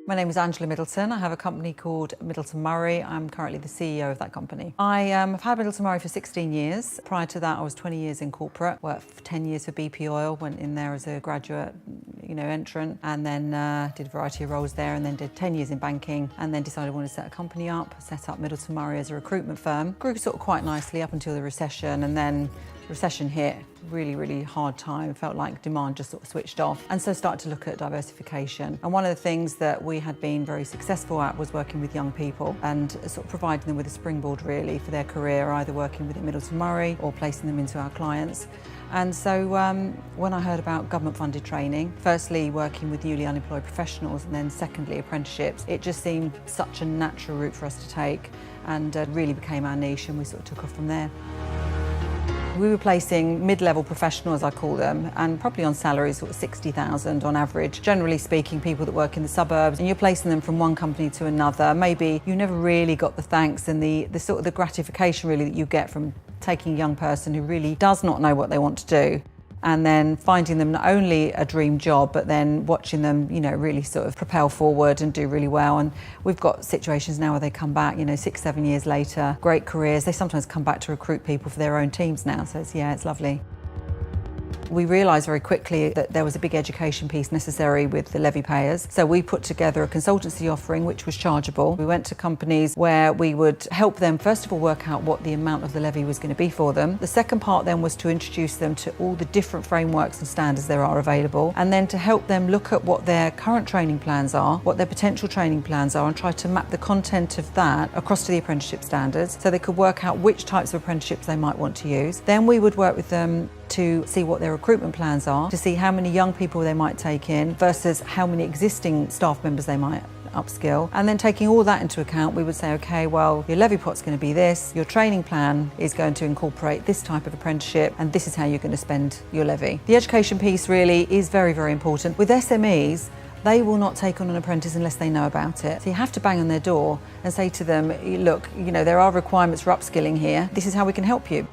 My name is Angela Middleton. I have a company called MiddletonMurray. I'm currently the CEO of that company. I have had Middletonmurray for 16 years. Prior to that, I was 20 years in corporate, worked for 10 years for BP Oil, went in there as a graduate entrant, and then did a variety of roles there, and then did 10 years in banking, and then decided I wanted to set a company up, set up Middletonmurray as a recruitment firm. Grew sort of quite nicely up until the recession, and then the recession hit, really hard time. It felt like demand just sort of switched off, and so started to look at diversification. And one of the things that we had been very successful at was working with young people and sort of providing them with a springboard really for their career, either working within Middletonmurray or placing them into our clients. And so when I heard about government-funded training, firstly working with newly unemployed professionals and then secondly apprenticeships, it just seemed such a natural route for us to take, and really became our niche, and we sort of took off from there. We were placing mid-level professionals, I call them, and probably on salaries sort of 60,000 on average. Generally speaking, people that work in the suburbs, and you're placing them from one company to another. Maybe you never really got the thanks and the sort of the gratification really that you get from taking a young person who really does not know what they want to do, and then finding them not only a dream job, but then watching them, really sort of propel forward and do really well. And we've got situations now where they come back, 6-7 years later, great careers. They sometimes come back to recruit people for their own teams now, so it's lovely. We realised very quickly that there was a big education piece necessary with the levy payers, so we put together a consultancy offering which was chargeable. We went to companies where we would help them first of all work out what the amount of the levy was going to be for them. The second part then was to introduce them to all the different frameworks and standards there are available, and then to help them look at what their current training plans are, what their potential training plans are, and try to map the content of that across to the apprenticeship standards so they could work out which types of apprenticeships they might want to use. Then we would work with them to see what their recruitment plans are, to see how many young people they might take in versus how many existing staff members they might upskill. And then taking all that into account, we would say, okay, well, your levy pot's going to be this, your training plan is going to incorporate this type of apprenticeship, and this is how you're going to spend your levy. The education piece really is very important. With SMEs, they will not take on an apprentice unless they know about it. So you have to bang on their door and say to them, look, there are requirements for upskilling here. This is how we can help you.